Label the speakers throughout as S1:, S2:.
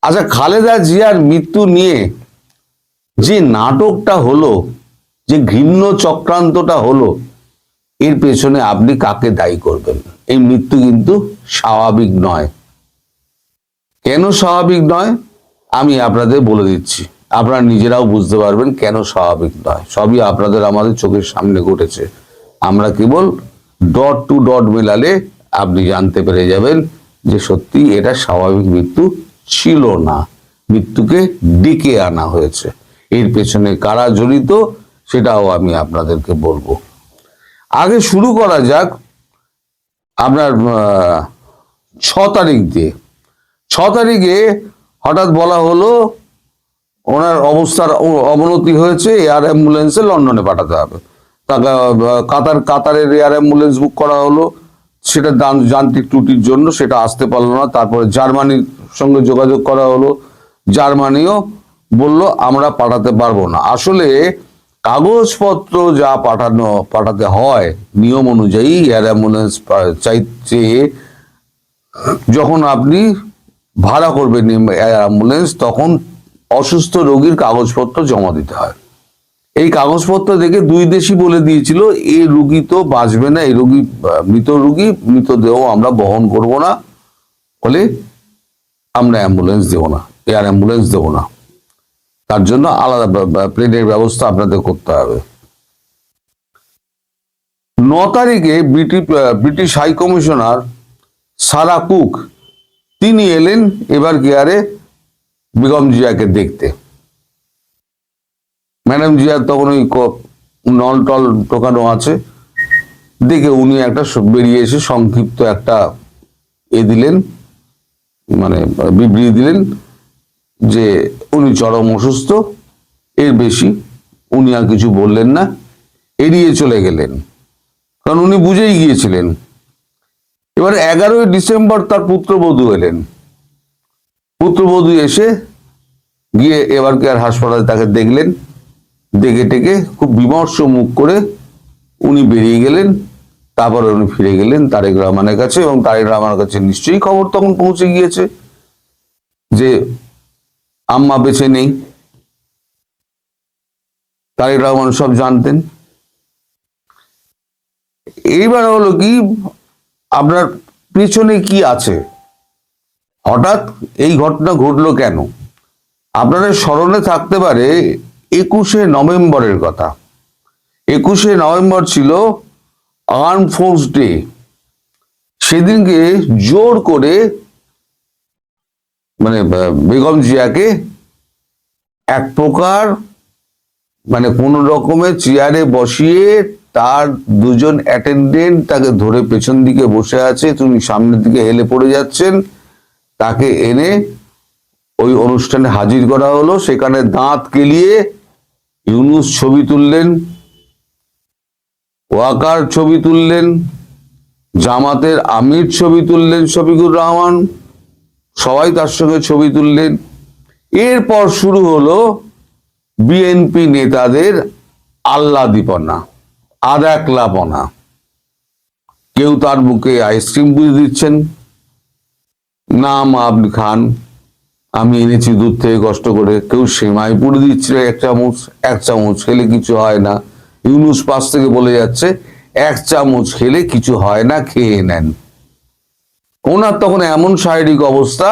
S1: আচ্ছা, খালেদা জিয়ার মৃত্যু নিয়ে যে নাটকটা হলো, যে ঘৃণ্য চক্রান্তটা হলো, এর পেছনে আপনি কাকে দায়ী করবেন? এই মৃত্যু কিন্তু স্বাভাবিক নয়। কেন স্বাভাবিক নয় আমি আপনাদের বলে দিচ্ছি, আপনারা নিজেরাও বুঝতে পারবেন কেন স্বাভাবিক নয়। সবই আপনাদের আমাদের চোখের সামনে ঘটেছে, আমরা কেবল ডট টু ডট মেলালে আপনি জানতে পেরে যাবেন যে সত্যি এটা স্বাভাবিক মৃত্যু ছিল না, মৃত্যুকে ডেকে আনা হয়েছে। এর পেছনে কারা জড়িত সেটাও আমি আপনাদেরকে বলবো। আগে শুরু করা যাক আপনার 6 তারিখ দিয়ে। 6 তারিখে হঠাৎ বলা হলো ওনার অবস্থার অবনতি হয়েছে, এয়ার অ্যাম্বুলেন্সে লন্ডনে পাঠাতে হবে। তাকে কাতারের এয়ার অ্যাম্বুলেন্স বুক করা হলো, সেটা যান্ত্রিক ত্রুটির জন্য সেটা আসতে পারলো না। তারপরে জার্মানির সঙ্গে যোগাযোগ করা হলো, জার্মানিও বলল আমরা পাঠাতে পারবো না। আসলে কাগজপত্র যা পাঠাতে হয় নিয়ম অনুযায়ী, এয়ার অ্যাম্বুলেন্স চাইছে যখন আপনি ভাড়া করবেন অ্যাম্বুলেন্স, তখন অসুস্থ রোগীর কাগজপত্র জমা দিতে হয়। এই কাগজপত্র দেখে দুই দেশই বলে দিয়েছিল এই রুগী তো বাঁচবে না, এই রোগী মৃত রুগী, মৃতদেহ আমরা বহন করব না, বলে আমরা অ্যাম্বুলেন্স দেব না, এয়ার অ্যাম্বুলেন্স দেব না, তার জন্য আলাদা প্লেনের ব্যবস্থা আপনাদের করতে হবে। 9 তারিখে British high commissioner Sarah Cook তিনি এলেন এবার কেয়ারে বেগম জিয়াকে দেখতে। ম্যাডাম জিয়ার তখন ওই নল টল টোকানো আছে দেখে উনি একটা বেরিয়ে এসে সংক্ষিপ্ত একটা দিলেন, মানে বিবৃতি দিলেন যে উনি চরম অসুস্থ, এর বেশি উনি আর কিছু বললেন না, এড়িয়ে চলে গেলেন, কারণ উনি বুঝেই গিয়েছিলেন। এবার 11ই ডিসেম্বর তার পুত্রবধূ এলেন, পুত্রবধূ এসে গিয়ে এবার কেয়ার হাসপাতালে তাকে দেখলেন, দেখে টেকে খুব বিমর্ষ মুখ করে উনি বেরিয়ে গেলেন। তারপরে উনি ফিরে গেলেন তারেক রহমানের কাছে, এবং তারেক রহমানের কাছে নিশ্চয়ই খবর তখন পৌঁছে গিয়েছে যে আম্মা বেঁচে নেই। তারেক রহমান সব জানতেন। এইবার হলো কি, আপনার পেছনে কি আছে, হঠাৎ এই ঘটনা ঘটলো কেন? আপনাদের স্মরণে থাকতে পারে 21শে নভেম্বরের কথা। 21শে নভেম্বর ছিল আর্ম ফোর্স ডে। সেদিনকে জোর করে মানে বেগম জিয়াকে এক প্রকার মানে কোন রকমে চেয়ারে বসিয়ে তার দুজন অ্যাটেন্ডেন্ট তাকে ধরে পেছন দিকে বসে আছে, তুমি সামনের দিকে হেলে পড়ে যাচ্ছেন, তাকে এনে ওই অনুষ্ঠানে হাজির করা হলো। সেখানে দাঁত কেলিয়ে ইউনূস ছবি তুললেন, ওয়াকার ছবি তুললেন, জামাতের আমির ছবি তুললেন শফিকুর রহমান, সবাই তার সঙ্গে ছবি তুললেন। এরপর শুরু হলো বিএনপি নেতাদের আহ্লাদীপনা, আদাকলাপনা। কেউ তার বুকে আইসক্রিম পুড়ে দিচ্ছেন, না মা আপনি খান, আমি এনেছি দূর থেকে কষ্ট করে। কেউ সেমাই পুড়ে দিচ্ছিল এক চামচ খেলে কিছু হয় না। ইউনূস পাশ থেকে বলে যাচ্ছে 1 চামচ খেলে কিছু হয় না, খেয়ে নেন। ওনার তখন এমন শারীরিক অবস্থা,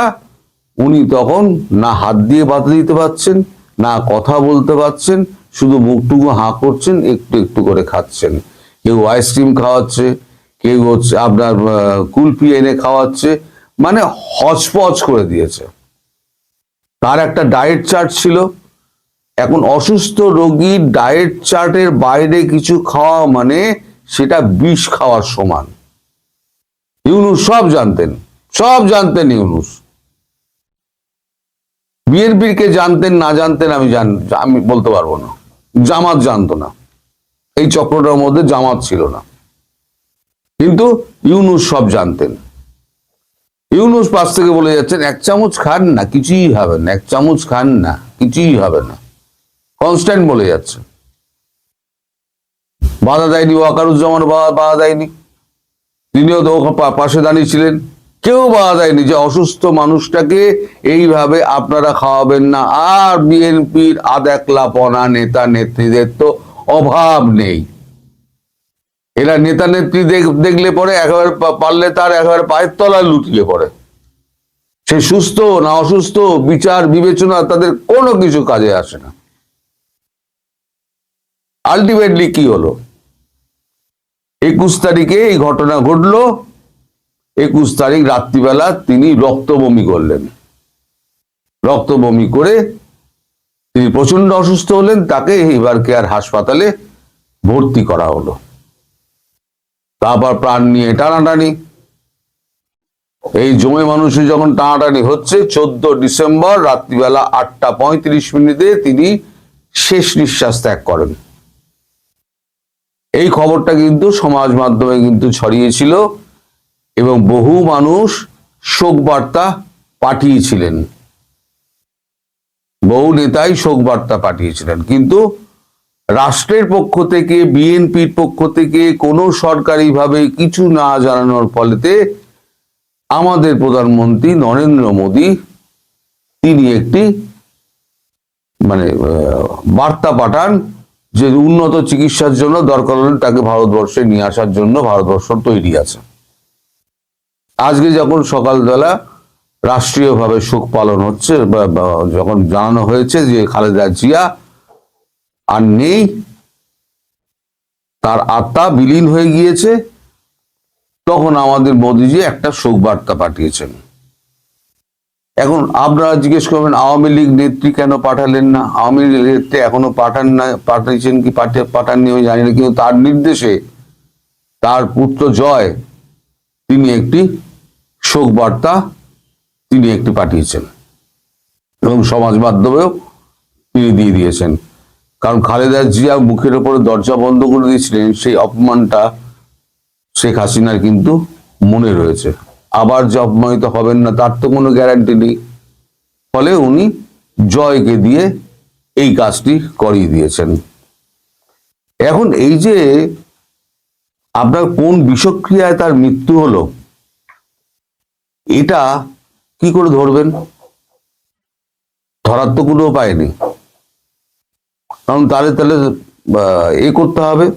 S1: উনি তখন না হাত দিয়ে বাতা দিতে পারছেন, না কথা বলতে পারছেন, শুধু মুখটুকু হাঁ করছেন, একটু একটু করে খাচ্ছেন। কেউ আইসক্রিম খাওয়াচ্ছে, কেউ হচ্ছে আপনার কুলফি এনে খাওয়াচ্ছে, মানে হচপচ করে দিয়েছে। তার একটা ডায়েট চার্ট ছিল। এখন অসুস্থ রোগীর ডায়েট চার্টের বাইরে কিছু খাওয়া মানে সেটা বিষ খাওয়ার সমান। ইউনূস সব জানতেন ইউনূস। বিএনপির কে জানতেন না জানতেন আমি বলতে পারবো না। জামাত জানতো না, এই চক্রটার মধ্যে জামাত ছিল না, কিন্তু ইউনূস সব জানতেন। ইউনূস পাশ থেকে বলে যাচ্ছেন 1 চামচ খান না, কিছুই হবে না, 1 চামচ খান না, কিছুই হবে না, কনস্ট্যান্ট বলে যাচ্ছে। বাধা দেয়নি ওয়াকারুজ্জামান, বাধা দেয়নি, তিনিও তো পাশে দাঁড়িয়েছিলেন। কেউ বাধা দেয়নি যে অসুস্থ মানুষটাকে এইভাবে আপনারা খাওয়াবেন না। আর বিএনপির আদেকলাপনা, নেতা নেত্রীদের তো অভাব নেই। এরা নেতা নেত্রী দেখলে পরে একেবারে পারলে তার একেবারে পায়ের তলায় লুটিয়ে পড়ে। সে সুস্থ না অসুস্থ বিচার বিবেচনা তাদের কোনো কিছু কাজে আসে না। আলটিমেটলি কি হলো, 21 তারিখে এই ঘটনা ঘটলো। 21 তারিখ রাত্রিবেলা তিনি রক্তবমি করলেন। রক্তবমি করে তিনি প্রচন্ড অসুস্থ হলেন। তাকে এবার কেয়ার হাসপাতালে ভর্তি করা হলো। তারপর প্রাণ নিয়ে টানাটানি। এই জমে মানুষের যখন টানাটানি হচ্ছে, 14 ডিসেম্বর রাত্রিবেলা 8:35 তিনি শেষ নিঃশ্বাস ত্যাগ করেন। এই খবরটা কিন্তু সমাজ মাধ্যমে কিন্তু ছড়িয়েছিল এবং বহু মানুষ শোক বার্তা পাঠিয়েছিলেন, বহু নেতাই শোক বার্তা পাঠিয়েছিলেন। কিন্তু রাষ্ট্রের পক্ষ থেকে, বিএনপির পক্ষ থেকে কোনো সরকারিভাবে কিছু না জানানোর ফলেতে আমাদের প্রধানমন্ত্রী নরেন্দ্র মোদী তিনি একটি বার্তা পাঠান যে উন্নত চিকিৎসার জন্য দরকার হলে তাকে ভারতবর্ষে নিয়ে আসার জন্য ভারতবর্ষ তৈরি আছে। আজকে যখন সকালবেলা রাষ্ট্রীয়ভাবে শোক পালন হচ্ছে, যখন জানানো হয়েছে যে খালেদা জিয়া আর নেই, তার আত্মা বিলীন হয়ে গিয়েছে, তখন আমাদের মোদীজি একটা শোক বার্তা পাঠিয়েছেন। এখন আপনারা জিজ্ঞেস করবেন আওয়ামী লীগ নেত্রী কেন পাঠালেন না? আওয়ামী লীগ নেত্রী এখনো পাঠিয়েছেন কি পাঠাননি আমি জানি না, কিন্তু তার নির্দেশে তার পুত্র জয় তিনি একটি শোক বার্তা পাঠিয়েছেন এবং সমাজ মাধ্যমেও তিনি দিয়ে দিয়েছেন। কারণ খালেদা জিয়া মুখের উপরে দরজা বন্ধ করে দিয়েছিলেন, সেই অপমানটা শেখ হাসিনার কিন্তু মনে রয়েছে। আবার যে অপমানিত হবেন না তার তো কোনো গ্যারান্টি নেই। ফলে উনি জয়কে দিয়ে এই কাজটি করিয়ে দিয়েছেন। এখন এই যে আপনার কোন বিষক্রিয়ায় তার মৃত্যু হলো, এটা কি করে ধরবেন? ধরার তো কোনো উপায় নেই। কারণ তাহলে করতে হবে,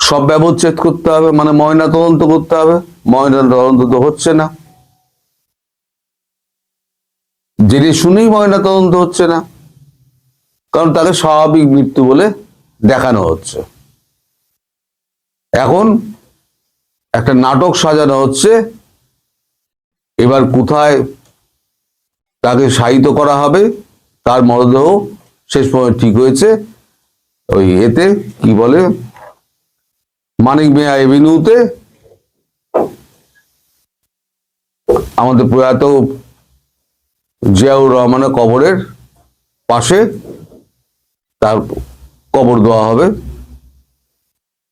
S1: সব ব্যবচ্ছেদ করতে হবে, ময়না তদন্ত করতে হবে। ময়না তদন্ত তো হচ্ছে না, জেনে শুনেই ময়না তদন্ত হচ্ছে না, কারণ তাকে স্বাভাবিক মৃত্যু বলে দেখানো হচ্ছে। এখন একটা নাটক সাজানো হচ্ছে, এবার কোথায় তাকে শায়িত করা হবে। তার মরদেহ শেষ পর্যন্ত ঠিক হয়েছে ওই এতে কি বলে মানিক মিয়া এভিনিউতে, আমাদের প্রয়াত জিয়াউর রহমানের কবরের পাশে তার কবর দেওয়া হবে।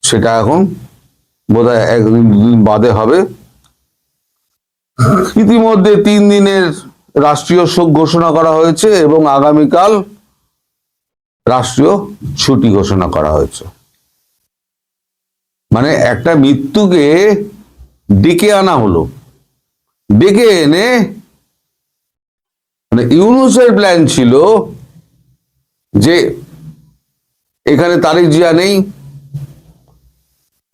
S1: সেটা এখন বোধহয় 1-2 দিন বাদে হবে। ইতিমধ্যে 3 দিনের রাষ্ট্রীয় শোক ঘোষণা করা হয়েছে এবং আগামীকাল রাষ্ট্রীয় ছুটি ঘোষণা করা হয়েছে। একটা মৃত্যুকে ডেকে আনা হলো, ডেকে এনে ইউনূসের প্ল্যান ছিল যে এখানে তারেক জিয়া নেই,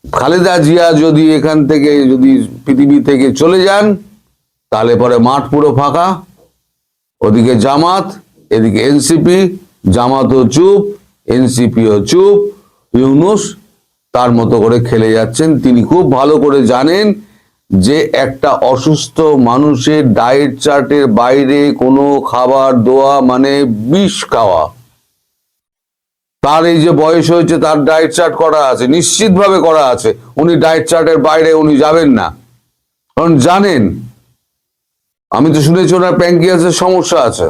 S1: খালেদা জিয়া যদি এখান থেকে যদি পৃথিবী থেকে চলে যান তাহলে পরে মাঠ পুরো ফাঁকা। ওদিকে জামাত, এদিকে এনসিপি, জামাতও চুপ, এনসিপিও চুপ, ইউনূস তার মতো করে খেলে যাচ্ছেন। তিনি খুব ভালো করে জানেন যে একটা অসুস্থ মানুষের ডায়েট চার্টের বাইরে কোনো খাবার দেওয়া বিষ খাওয়া। তার এই যে বয়স হয়েছে, তার ডায়েট চার্ট করা আছে, নিশ্চিতভাবে করা আছে। উনি ডায়েট চার্টের বাইরে উনি যাবেন না, কারণ জানেন, আমি তো শুনেছি ওনার প্যানক্রিয়াসের সমস্যা আছে।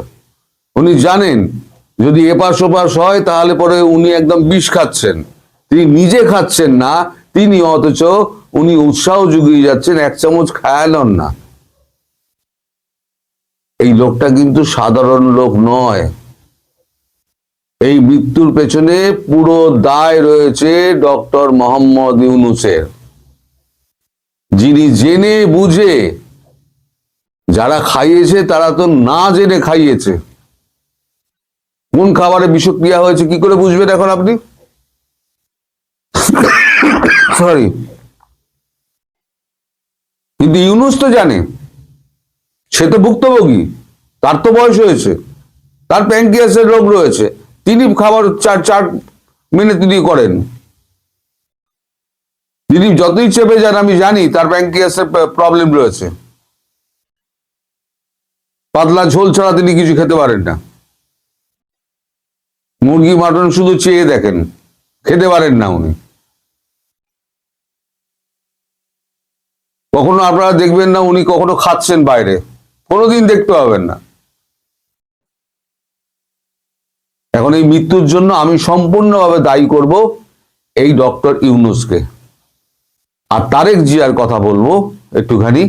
S1: উনি জানেন যদি এপাশ ওপাশ হয় তাহলে পরে উনি একদম বিষ খাচ্ছেন। তিনি নিজে খাচ্ছেন না, তিনি অথচ উনি উৎসাহ জুগিয়ে যাচ্ছেন 1 চামচ খায়ালন না। এই লোকটা কিন্তু সাধারণ লোক নয়। এই মৃত্যুর পেছনে পুরো দায় রয়েছে ডক্টর মোহাম্মদ ইউনূসের। যিনি জেনে বুঝে, যারা খাইয়েছে তারা তো না জেনে খাইয়েছে। কোন খাবারে বিষক্রিয়া হয়েছে কি করে বুঝবেন এখন আপনি? সরি, কিন্তু ইউনূস তো জানে, সে তো ভুক্তভোগী, তার তো বয়স হয়েছে, তার প্যানক্রিয়াসের রোগ রয়েছে, তিনি খাবার চার চার মেনে তিনি করেন। তিনি যতই চেপে যান আমি জানি তার প্যানক্রিয়াসের প্রবলেম রয়েছে, পাতলা ঝোল ছাড়া তিনি কিছু খেতে পারেন না। মুরগি মাটন শুধু চেয়ে দেখেন, খেতে পারেন না উনি। কখনো আপনারা দেখবেন না উনি কখনো খাচ্ছেন বাইরে, কোনোদিন দেখতে পাবেন না। এখন এই মৃত্যুর জন্য আমি সম্পূর্ণভাবে দায়ী করব এই ডক্টর ইউনূসকে। আর তারেক জিয়ার কথা বলবো একটুখানি।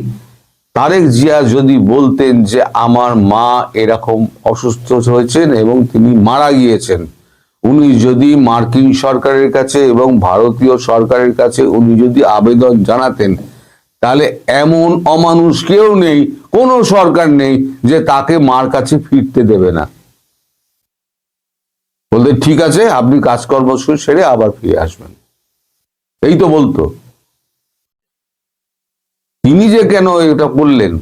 S1: তারেক জিয়া যদি বলতেন যে আমার মা এরকম অসুস্থ হয়েছেন এবং তিনি মারা গিয়েছেন, উনি যদি মার্কিন সরকারের কাছে এবং ভারতীয় সরকারের কাছে উনি যদি আবেদন জানাতেন, তাহলে এমন অমানুষ কেউ নেই, কোনো সরকার নেই যে তাকে মার কাছে ফিরতে দেবে না। বলতে ঠিক আছে আপনি কাজকর্ম সেরে আবার ফিরে আসবেন, এই তো বলতো। তিনি যে কেন এটা করলেন